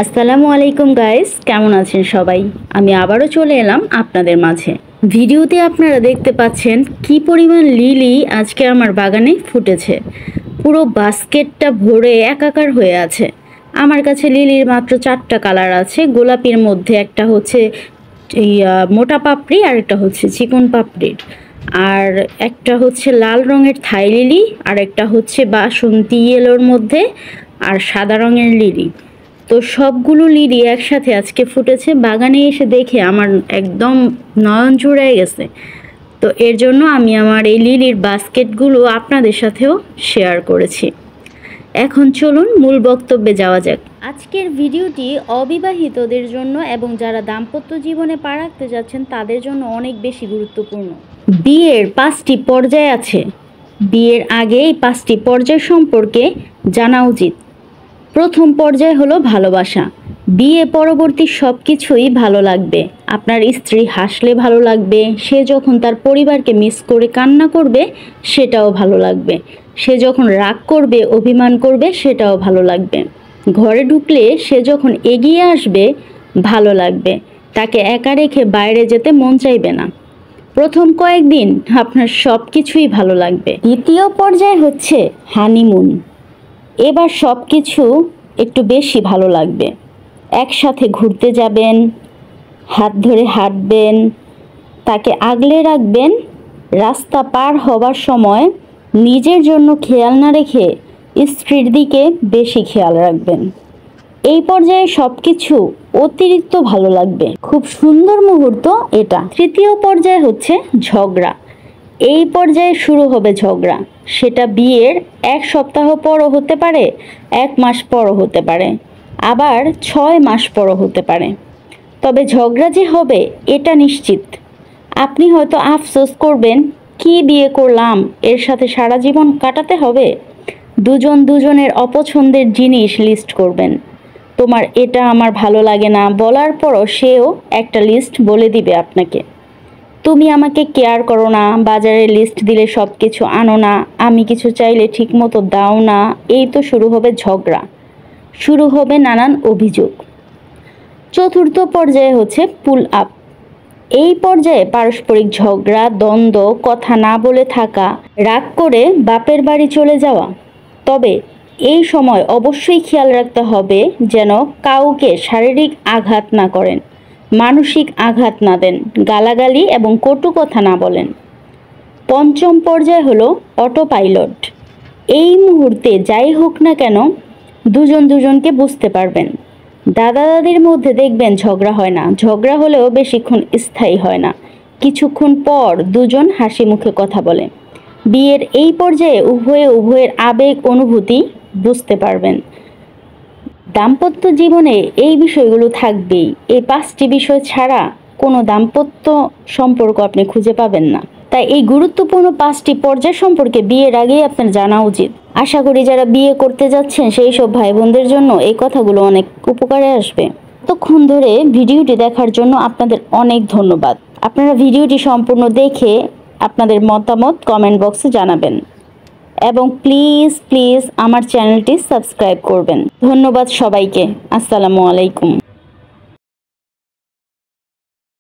আসসালামু আলাইকুম গাইস, কেমন আছেন সবাই? আমি আবারও চলে এলাম আপনাদের মাঝে। ভিডিওতে আপনারা দেখতে পাচ্ছেন কি পরিমাণ লিলি আজকে আমার বাগানে ফুটেছে। পুরো বাস্কেটটা ভরে একাকার হয়ে আছে। আমার কাছে লিলির মাত্র 4টা কালার আছে। গোলাপির মধ্যে একটা হচ্ছে এই মোটা পাপড়ি, আর একটা হচ্ছে চিকন পাপড়ির, আর একটা হচ্ছে লাল রঙের থাই লিলি, আর একটা হচ্ছে বাসন্তী ইয়েলোর মধ্যে, আর সাদা রঙের লিলি। তো সবগুলো লিলি একসাথে আজকে ফুটেছে। বাগানে এসে দেখে আমার একদম নয়ন জুড়ায় গেছে। তো এর জন্য আমি আমার এই লিলির বাস্কেটগুলো আপনাদের সাথেও শেয়ার করেছি। এখন চলুন মূল বক্তব্যে যাওয়া যাক। আজকের ভিডিওটি অবিবাহিতদের জন্য এবং যারা দাম্পত্য জীবনে পা রাখতে যাচ্ছেন তাদের জন্য অনেক বেশি গুরুত্বপূর্ণ। বিয়ের 5টি পর্যায় আছে। বিয়ের আগে এই 5টি পর্যায় সম্পর্কে জানা উচিত। প্রথম পর্যায় হলো ভালোবাসা। বিয়ে পরবর্তী সব কিছুই ভালো লাগবে। আপনার স্ত্রী হাসলে ভালো লাগবে, সে যখন তার পরিবারকে মিস করে কান্না করবে সেটাও ভালো লাগবে, সে যখন রাগ করবে অভিমান করবে সেটাও ভালো লাগবে। ঘরে ঢুকলে সে যখন এগিয়ে আসবে ভালো লাগবে, তাকে একা রেখে বাইরে যেতে মন চাইবে না। প্রথম কয়েকদিন আপনার সব কিছুই ভালো লাগবে। দ্বিতীয় পর্যায় হচ্ছে হানিমুন। এবার সব কিছু একটু বেশি ভালো লাগবে। একসাথে ঘুরতে যাবেন, হাত ধরে হাঁটবেন, তাকে আগলে রাখবেন। রাস্তা পার হবার সময় নিজের জন্য খেয়াল না রেখে স্ত্রীর দিকে বেশি খেয়াল রাখবেন। এই পর্যায়ে সব কিছু অতিরিক্ত ভালো লাগবে। খুব সুন্দর মুহূর্ত এটা। তৃতীয় পর্যায় হচ্ছে ঝগড়া। এই পর্যায়ে শুরু হবে ঝগড়া। সেটা বিয়ের 1 সপ্তাহ পরও হতে পারে, 1 মাস পরও হতে পারে, আবার 6 মাস পরও হতে পারে। তবে ঝগড়া যে হবে এটা নিশ্চিত। আপনি হয়তো আফসোস করবেন, কি বিয়ে করলাম, এর সাথে সারা জীবন কাটাতে হবে। দুজন দুজনের অপছন্দের জিনিস লিস্ট করবেন। তোমার এটা আমার ভালো লাগে না বলার পরও সেও একটা লিস্ট বলে দিবে আপনাকে। তুমি আমাকে কেয়ার করো না, বাজারে লিস্ট দিলে সব কিছু আনো না, আমি কিছু চাইলে ঠিক মতো দাও না। এই তো শুরু হবে ঝগড়া, শুরু হবে নানান অভিযোগ। চতুর্থ পর্যায়ে হচ্ছে পুল আপ। এই পর্যায়ে পারস্পরিক ঝগড়া, দ্বন্দ্ব, কথা না বলে থাকা, রাগ করে বাপের বাড়ি চলে যাওয়া। তবে এই সময় অবশ্যই খেয়াল রাখতে হবে যেন কাউকে শারীরিক আঘাত না করেন, মানসিক আঘাত না দেন, গালাগালি এবং কটু কথা না বলেন। পঞ্চম পর্যায় হলো অটো পাইলট। এই মুহূর্তে যাই হোক না কেন দুজন দুজনকে বুঝতে পারবেন। দাদা দাদির মধ্যে দেখবেন ঝগড়া হয় না, ঝগড়া হলেও বেশিক্ষণ স্থায়ী হয় না, কিছুক্ষণ পর দুজন হাসি মুখে কথা বলে। বিয়ের এই পর্যায়ে উভয়ের আবেগ অনুভূতি বুঝতে পারবেন। দাম্পত্য জীবনে এই বিষয়গুলো থাকবেই। এই 5টি বিষয় ছাড়া কোনো দাম্পত্য সম্পর্ক আপনি খুঁজে পাবেন না। তাই এই গুরুত্বপূর্ণ 5টি পর্যায় সম্পর্কে বিয়ের আগেই আপনার জানা উচিত। আশা করি যারা বিয়ে করতে যাচ্ছেন সেই সব ভাই বোনদের জন্য এই কথাগুলো অনেক উপকারে আসবে। ততক্ষণ ধরে ভিডিওটি দেখার জন্য আপনাদের অনেক ধন্যবাদ। আপনারা ভিডিওটি সম্পূর্ণ দেখে আপনাদের মতামত কমেন্ট বক্সে জানাবেন এবং প্লিজ আমার চ্যানেলটি সাবস্ক্রাইব করবেন। ধন্যবাদ সবাইকে। আসসালামু আলাইকুম।